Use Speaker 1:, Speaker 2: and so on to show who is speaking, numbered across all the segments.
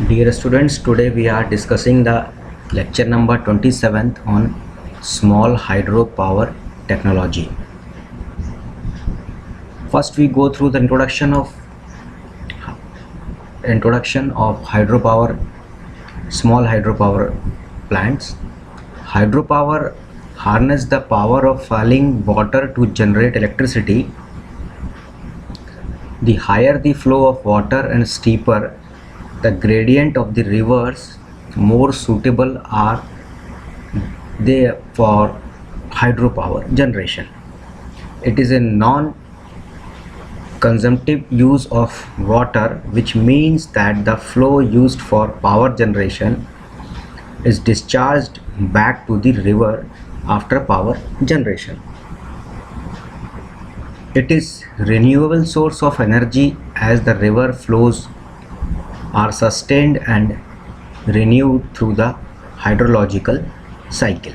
Speaker 1: Dear students, today we are discussing the lecture number 27th on small hydropower technology. First we go through the introduction of hydropower, small hydropower plants. Hydropower harness the power of falling water to generate electricity. The higher the flow of water and steeper the gradient of the rivers, more suitable are they for hydropower generation. It is a non-consumptive use of water, which means that the flow used for power generation is discharged back to the river after power generation. It is renewable source of energy as the river flows are sustained and renewed through the hydrological cycle.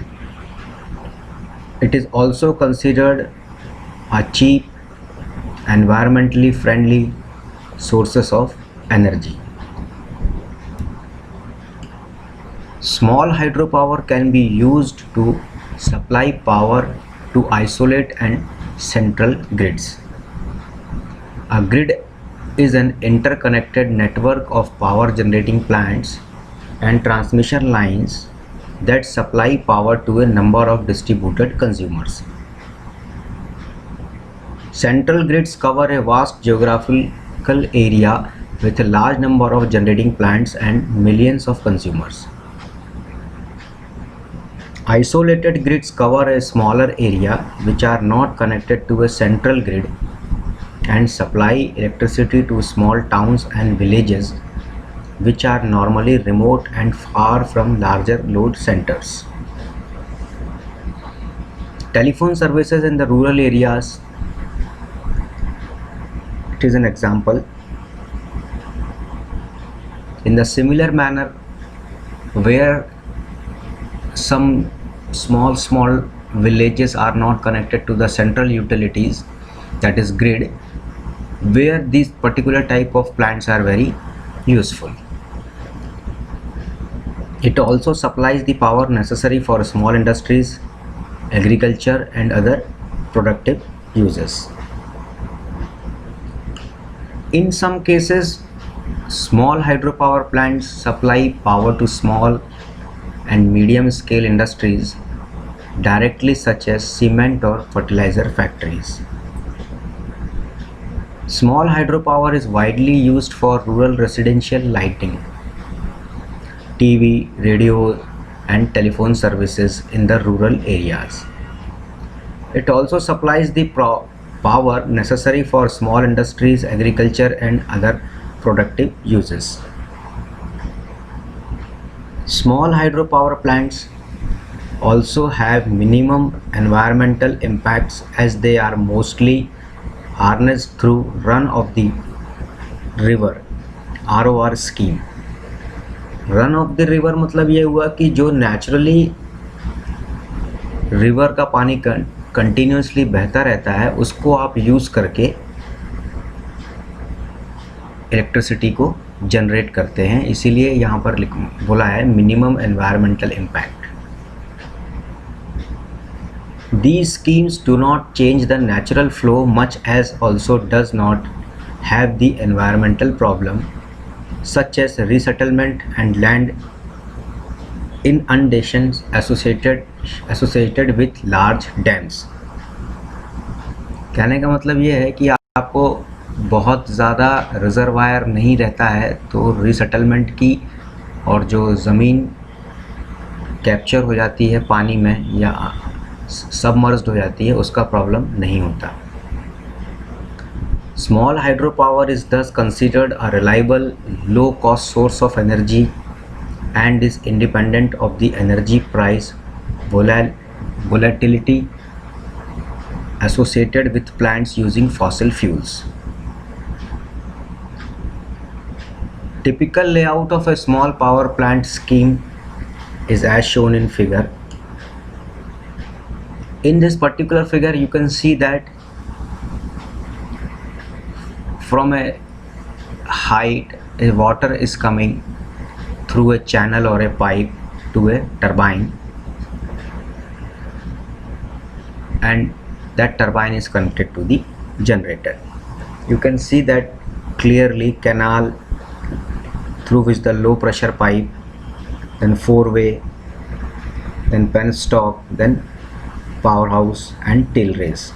Speaker 1: It is also considered a cheap, environmentally friendly sources of energy. Small hydropower can be used to supply power to isolate and central grids. A grid is an interconnected network of power generating plants and transmission lines that supply power to a number of distributed consumers. Central grids cover a vast geographical area with a large number of generating plants and millions of consumers. Isolated grids cover a smaller area which are not connected to a central grid and supply electricity to small towns and villages which are normally remote and far from larger load centers. Telephone services in the rural areas, it is an example. In the similar manner, where some small villages are not connected to the central utilities, that is grid, where these particular type of plants are very useful. It also supplies the power necessary for small industries, agriculture and other productive uses. In some cases, small hydropower plants supply power to small and medium scale industries directly, such as cement or fertilizer factories. Small hydropower is widely used for rural residential lighting, TV, radio and telephone services in the rural areas. It also supplies the power necessary for small industries, agriculture and other productive uses. Small hydropower plants also have minimum environmental impacts as they are mostly harnessed through run of the river ROR scheme. Run of the river मतलब ये हुआ कि जो naturally river का पानी continuously बहता रहता है उसको आप यूज़ करके इलेक्ट्रिसिटी को जनरेट करते हैं, इसीलिए यहाँ पर बोला है minimum environmental impact. These schemes do not change the natural flow much as also does not have the environmental problem such as resettlement and land inundations associated with large dams. कहने का मतलब ये है कि आपको बहुत ज़्यादा रिजर्वायर नहीं रहता है तो रीसेटलमेंट की और जो ज़मीन कैप्चर हो जाती है पानी में या सबमर्ज्ड हो जाती है उसका प्रॉब्लम नहीं होता. Small hydropower is thus considered a reliable, low-cost source of energy and is independent of the energy price volatility associated with plants using fossil fuels. Typical layout of a small power plant scheme is as shown in figure. In this particular figure, you can see that from a height, water is coming through a channel or a pipe to a turbine, and that turbine is connected to the generator. You can see that clearly, canal through which the low pressure pipe, then four-way, then penstock, then powerhouse and tail race.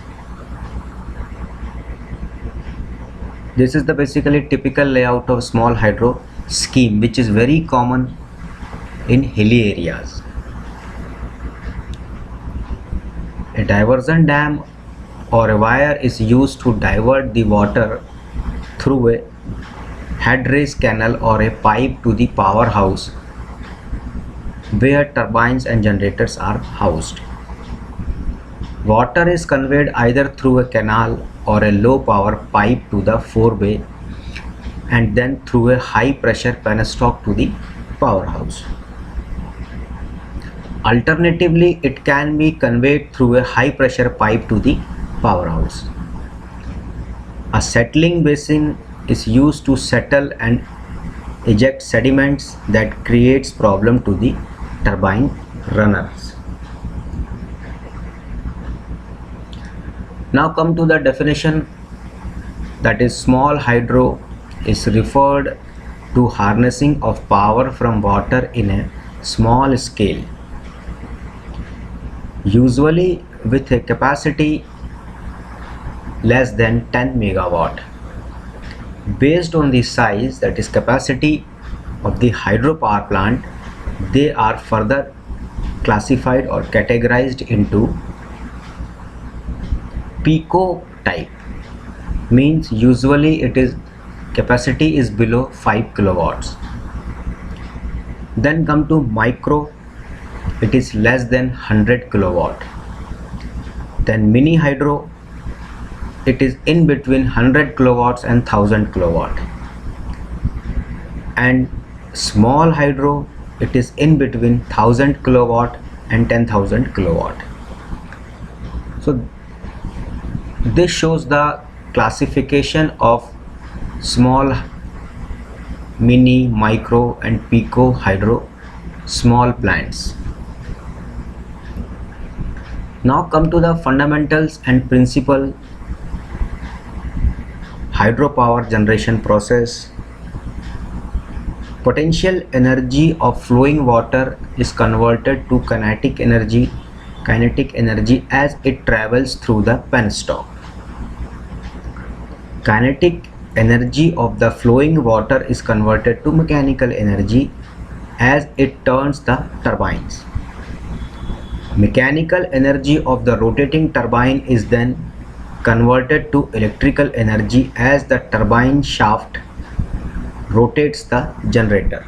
Speaker 1: This is the basically typical layout of small hydro scheme, which is very common in hilly areas. A diversion dam or a wire is used to divert the water through a head race canal or a pipe to the powerhouse where turbines and generators are housed. Water is conveyed either through a canal or a low power pipe to the four-way and then through a high pressure penstock to the powerhouse. Alternatively, it can be conveyed through a high pressure pipe to the powerhouse. A settling basin is used to settle and eject sediments that creates problem to the turbine runners. Now come to the definition, that is small hydro is referred to harnessing of power from water in a small scale, usually with a capacity less than 10 megawatt. Based on the size, that is capacity of the hydropower plant, they are further classified or categorized into pico type, means usually it is capacity is below 5 kilowatts. Then come to micro, it is less than 100 kilowatt. Then mini hydro, it is in between 100 kilowatts and 1000 kilowatt. And small hydro, it is in between 1000 kilowatt and 10,000 kilowatt. So this shows the classification of small, mini, micro and pico hydro small plants. Now come to the fundamentals and principle hydropower generation process. Potential energy of flowing water is converted to kinetic energy as it travels through the penstock. Kinetic energy of the flowing water is converted to mechanical energy as it turns the turbines. Mechanical energy of the rotating turbine is then converted to electrical energy as the turbine shaft rotates the generator.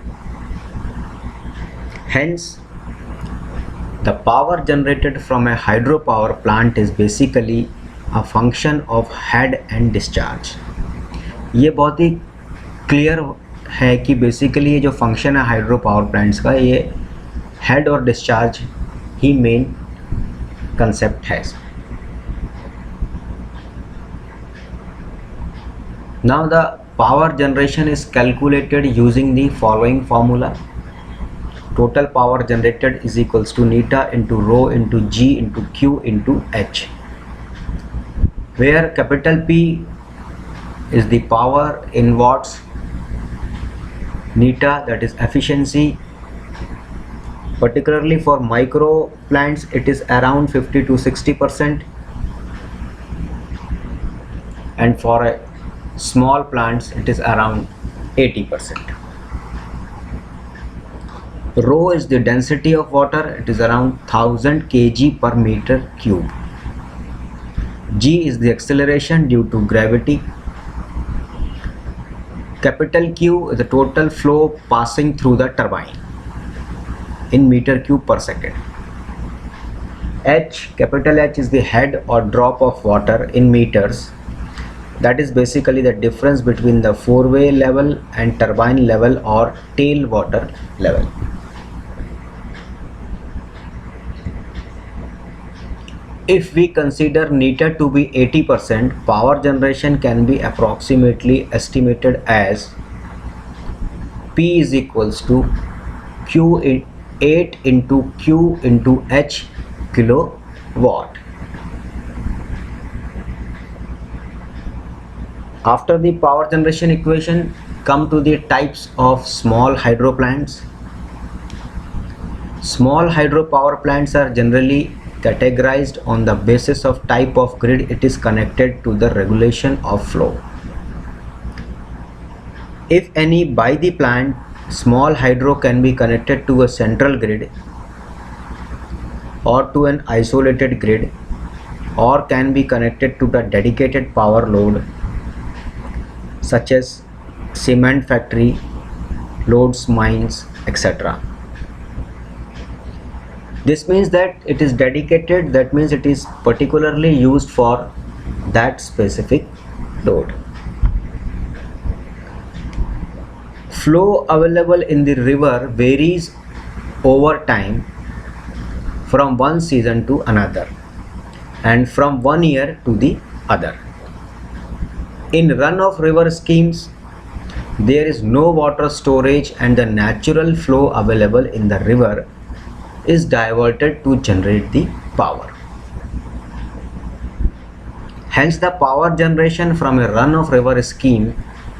Speaker 1: Hence, the power generated from a hydropower plant is basically a function of head and discharge. ये बहुत ही clear है कि basically ये जो function है hydro power plants का, ये head और डिस्चार्ज ही मेन कंसेप्ट है. Now the power generation is calculated using the following formula. Total power generated is equals to neta into rho into G into Q into H, where capital P is the power in watts, neta that is efficiency. Particularly for micro plants it is around 50 to 60%, and for a small plants it is around 80%. Rho is the density of water, it is around 1000 kg per meter cube. G is the acceleration due to gravity. Capital Q is the total flow passing through the turbine in meter cube per second. H, capital H is the head or drop of water in meters. That is basically the difference between the four-way level and turbine level or tail water level. If we consider neta to be 80%, power generation can be approximately estimated as P is equals to 8 into Q into H kilowatt. After the power generation equation, come to the types of small hydro plants. Small hydropower plants are generally categorized on the basis of type of grid it is connected to the regulation of flow. If any by the plant, small hydro can be connected to a central grid or to an isolated grid, or can be connected to the dedicated power load such as cement factory, loads, mines, etc. This means that it is dedicated, that means it is particularly used for that specific load. Flow available in the river varies over time from one season to another and from one year to the other. In run-off river schemes, there is no water storage and the natural flow available in the river is diverted to generate the power. Hence, the power generation from a run-off river scheme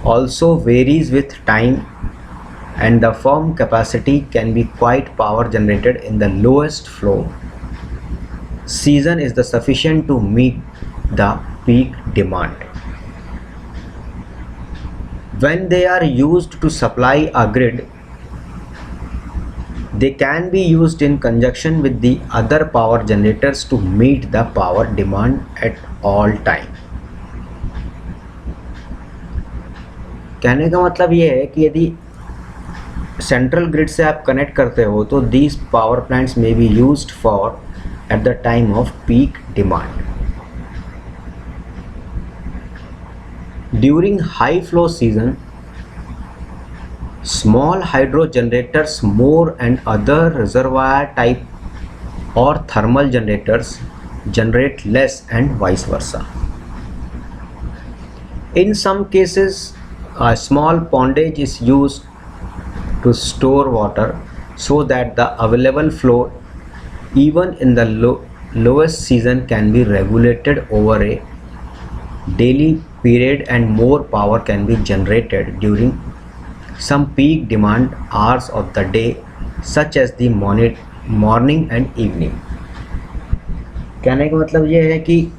Speaker 1: also varies with time, and the firm capacity can be quite power generated in the lowest flow season is the sufficient to meet the peak demand. When they are used to supply a grid, they can be used in conjunction with the other power generators to meet the power demand at all time. कहने का मतलब ये है कि यदि central grid से आप connect करते हो तो these power plants may be used for at the time of peak demand. During high flow season, small hydro generators, more and other reservoir type or thermal generators generate less and vice versa. In some cases, a small pondage is used to store water so that the available flow even in the lowest season can be regulated over a daily period and more power can be generated during some peak demand hours of the day such as the morning and evening. कहने का मतलब ये है कि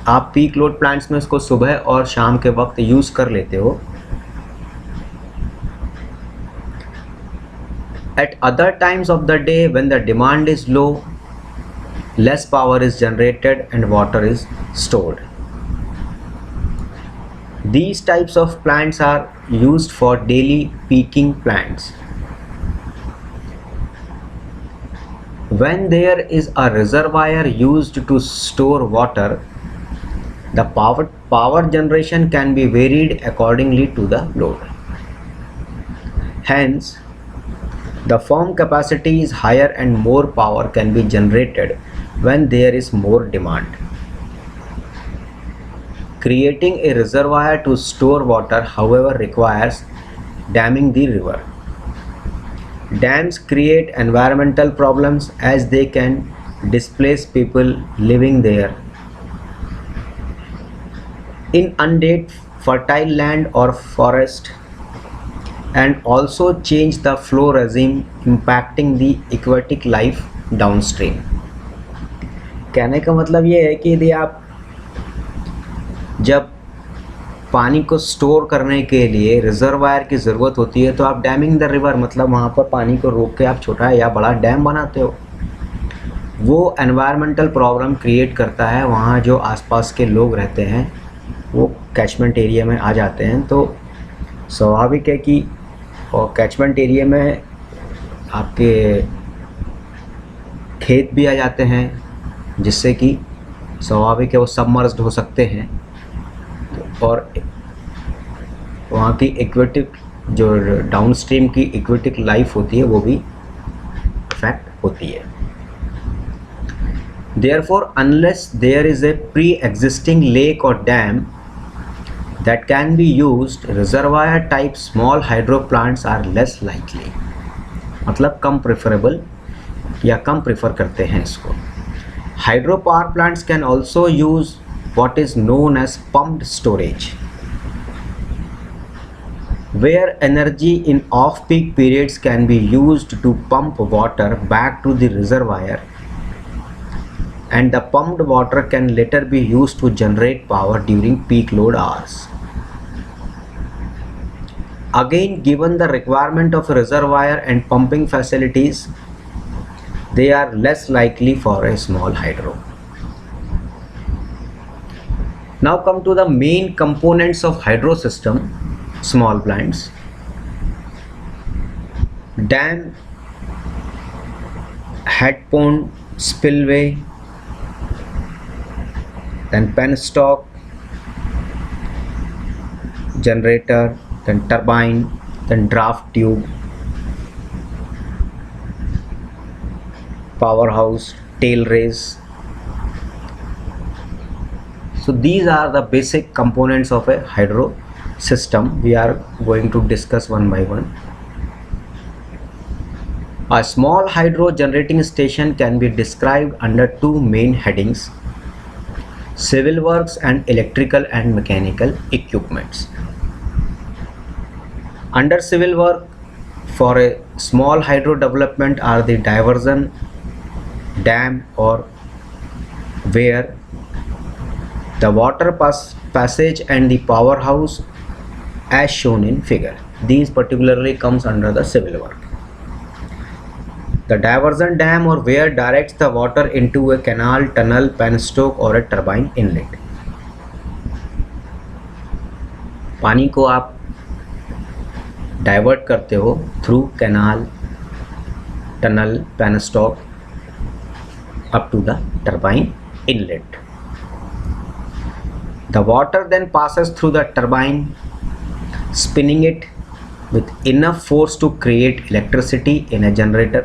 Speaker 1: आप peak load plants में इसको सुबह और शाम के वक्त यूज़ कर लेते हो. At other times of the day when the demand is low, less power is generated and water is stored. These types of plants are used for daily peaking plants. When there is a reservoir used to store water, the power generation can be varied accordingly to the load. Hence, the firm capacity is higher and more power can be generated when there is more demand. Creating a reservoir to store water, however, requires damming the river. Dams create environmental problems as they can displace people living there. In undead fertile land or forest, and also change the flow regime impacting the aquatic life downstream. कहने का मतलब ये है कि यदि आप जब पानी को स्टोर करने के लिए रिजर्वायर की ज़रूरत होती है तो आप डैमिंग द रिवर, मतलब वहाँ पर पानी को रोक के आप छोटा या बड़ा डैम बनाते हो. वो एनवायरमेंटल प्रॉब्लम क्रिएट करता है. वहाँ जो आसपास के लोग रहते हैं वो कैचमेंट एरिया में आ जाते हैं, तो स्वाभाविक है कि और कैचमेंट एरिया में आपके खेत भी आ जाते हैं, जिससे कि स्वाभाविक है वो सबमर्ज्ड हो सकते हैं और वहाँ की एक्वेटिक जो डाउनस्ट्रीम की एक्वेटिक लाइफ होती है वो भी इफेक्ट होती है. Therefore, unless there is a pre-existing lake or dam that can be used, reservoir type small hydro plants are less likely. मतलब कम प्रेफरेबल या कम प्रेफर करते हैं इसको. Hydro power plants can also use what is known as pumped storage, where energy in off-peak periods can be used to pump water back to the reservoir, and the pumped water can later be used to generate power during peak load hours. Again, given the requirement of a reservoir and pumping facilities, they are less likely for a small hydro. Now come to the main components of hydro system, small plants. Dam, head pond, spillway, then penstock, generator, then turbine, then draft tube, powerhouse, tail race. So these are the basic components of a hydro system. We are going to discuss one by one. A small hydro generating station can be described under two main headings: civil works and electrical and mechanical equipments. Under civil work, for a small hydro development are the diversion dam, or where the water passage and the powerhouse as shown in figure. These particularly comes under the civil work. The diversion dam, or where directs the water into a canal, tunnel, penstock or a turbine inlet. पानी को आप divert करते हो through canal, tunnel, penstock up to the turbine inlet. The water then passes through the turbine, spinning it with enough force to create electricity in a generator.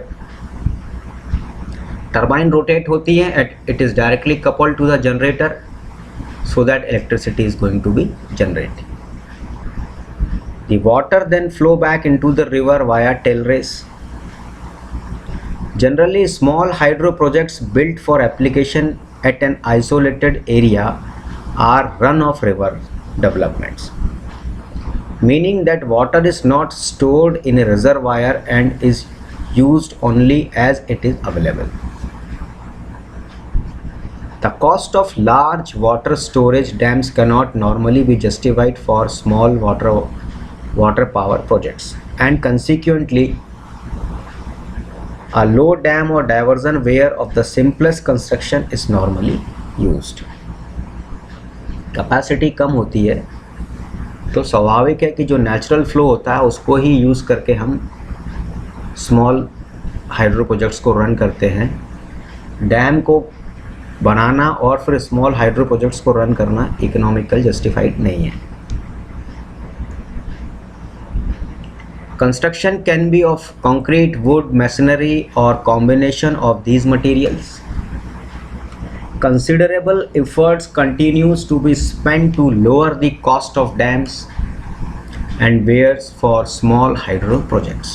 Speaker 1: Turbine rotate होती है and it is directly coupled to the generator so that electricity is going to be generated. The water then flow back into the river via tail race. Generally, small hydro projects built for application at an isolated area are run-off river developments, meaning that water is not stored in a reservoir and is used only as it is available. The cost of large water storage dams cannot normally be justified for small water power projects, and consequently a low dam or diversion weir of the simplest construction is normally used. Capacity कम होती है तो स्वाभाविक है कि जो natural flow होता है उसको ही यूज़ करके हम स्मॉल हाइड्रो प्रोजेक्ट्स को रन करते हैं. डैम को बनाना और फिर स्मॉल हाइड्रो प्रोजेक्ट्स को रन करना इकोनॉमिकल जस्टिफाइड नहीं है. Construction can be of concrete, wood, machinery और combination of these materials. Considerable efforts continues to be spent to lower the cost of dams and weirs for small hydro projects.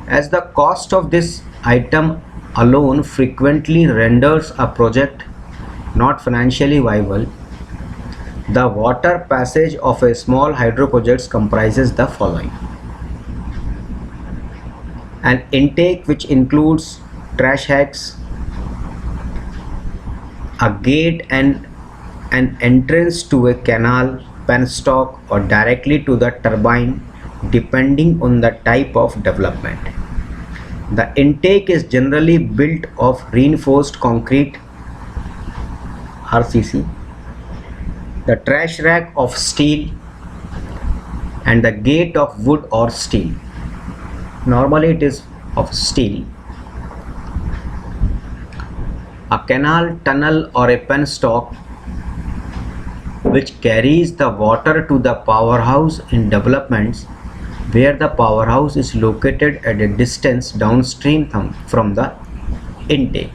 Speaker 1: As the cost of this item alone frequently renders a project not financially viable, the water passage of a small hydro project comprises the following: an intake which includes trash hacks, a gate and an entrance to a canal, penstock or directly to the turbine depending on the type of development. The intake is generally built of reinforced concrete RCC, the trash rack of steel and the gate of wood or steel. Normally it is of steel. A canal, tunnel or a penstock which carries the water to the powerhouse in developments where the powerhouse is located at a distance downstream from the intake.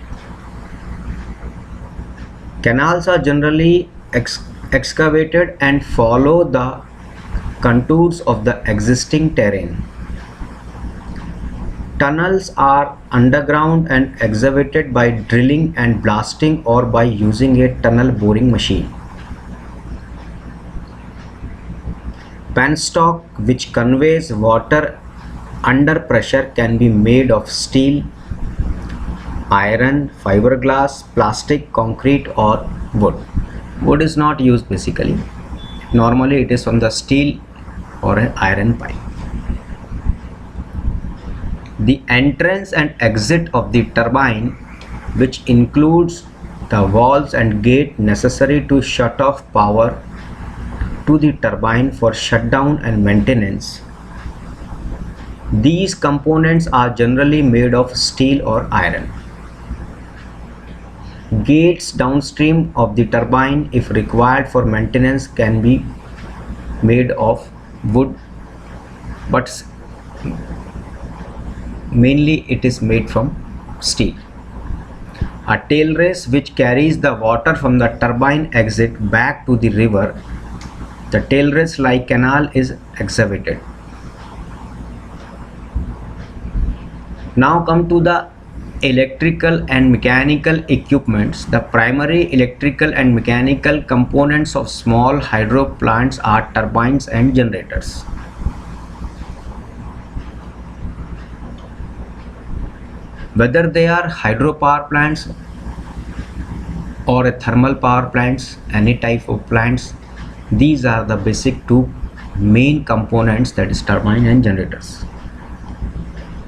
Speaker 1: Canals are generally excavated and follow the contours of the existing terrain. Tunnels are underground and excavated by drilling and blasting or by using a tunnel boring machine. Penstock, which conveys water under pressure, can be made of steel, iron, fiberglass, plastic, concrete or wood. Wood is not used basically. Normally it is from the steel or an iron pipe. The entrance and exit of the turbine, which includes the valves and gate necessary to shut off power to the turbine for shutdown and maintenance. These components are generally made of steel or iron. Gates downstream of the turbine, if required for maintenance, can be made of wood, but mainly it is made from steel. A tail race which carries the water from the turbine exit back to the river. The tail race like canal is excavated. Now come to the electrical and mechanical equipments. The primary electrical and mechanical components of small hydro plants are turbines and generators. Whether they are hydropower plants or a thermal power plants, any type of plants, these are the basic two main components, that is turbine and generators.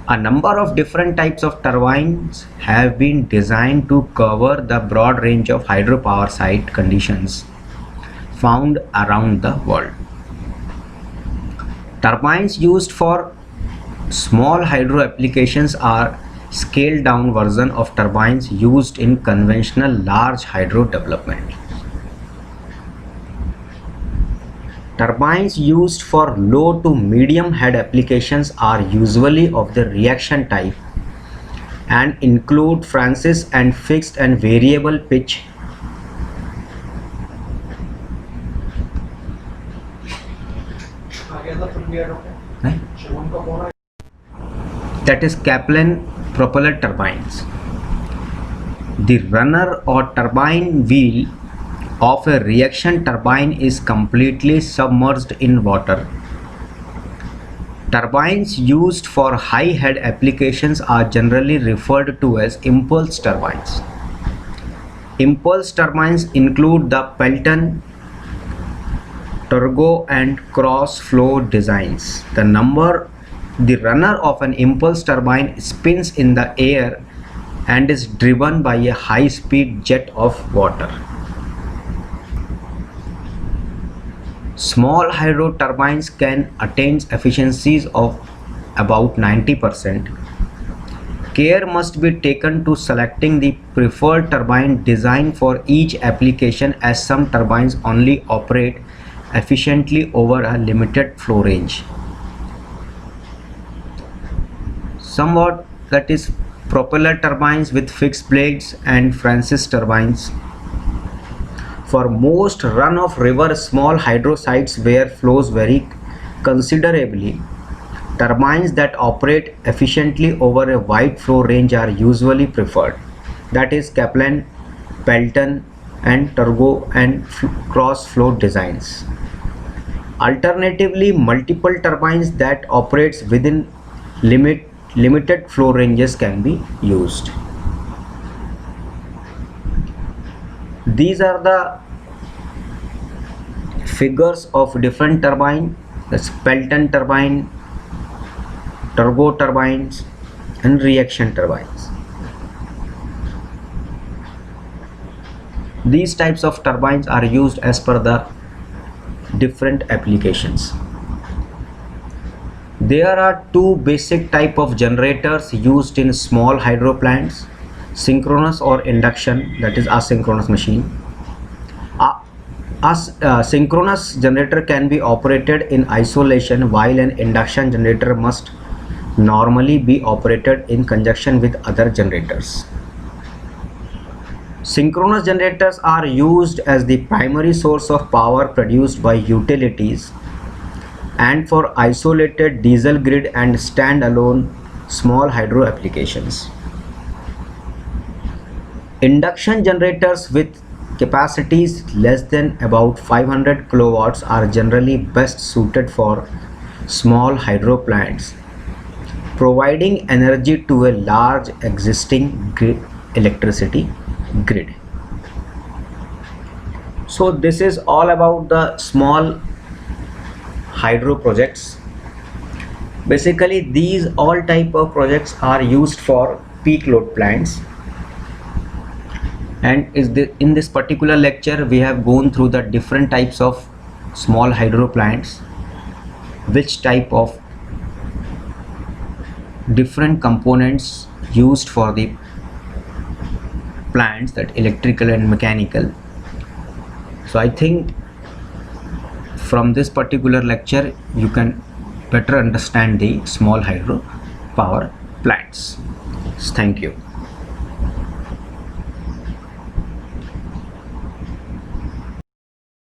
Speaker 1: A number of different types of turbines have been designed to cover the broad range of hydropower site conditions found around the world. Turbines used for small hydro applications are scaled down version of turbines used in conventional large hydro development. Turbines used for low to medium head applications are usually of the reaction type and include Francis and fixed and variable pitch that is Kaplan propeller turbines. The runner or turbine wheel of a reaction turbine is completely submerged in water. Turbines used for high head applications are generally referred to as impulse turbines. Impulse turbines include the Pelton, turbo and cross flow designs. The runner of an impulse turbine spins in the air and is driven by a high speed jet of water. Small hydro turbines can attain efficiencies of about 90%. Care must be taken to selecting the preferred turbine design for each application, as some turbines only operate efficiently over a limited flow range. Somewhat, that is propeller turbines with fixed blades and Francis turbines. For most run-of-river small hydro sites where flows vary considerably, turbines that operate efficiently over a wide flow range are usually preferred. That is Kaplan, Pelton and turbo and cross flow designs. Alternatively, multiple turbines that operates within limited flow ranges can be used. These are the figures of different turbine. That's Pelton turbine, turbo turbines and reaction turbines. These types of turbines are used as per the different applications. There are two basic type of generators used in small hydro plants: synchronous or induction, that is asynchronous machine. Synchronous generator can be operated in isolation, while an induction generator must normally be operated in conjunction with other generators. Synchronous generators are used as the primary source of power produced by utilities and for isolated diesel grid and standalone small hydro applications. Induction generators with capacities less than about 500 kilowatts are generally best suited for small hydro plants, providing energy to a large existing electricity grid. So this is all about the small hydro projects. Basically these all type of projects are used for peak load plants, and in this particular lecture we have gone through the different types of small hydro plants, which type of different components used for the plants, that electrical and mechanical. So I think from this particular lecture you can better understand the small hydro power plants. Thank you.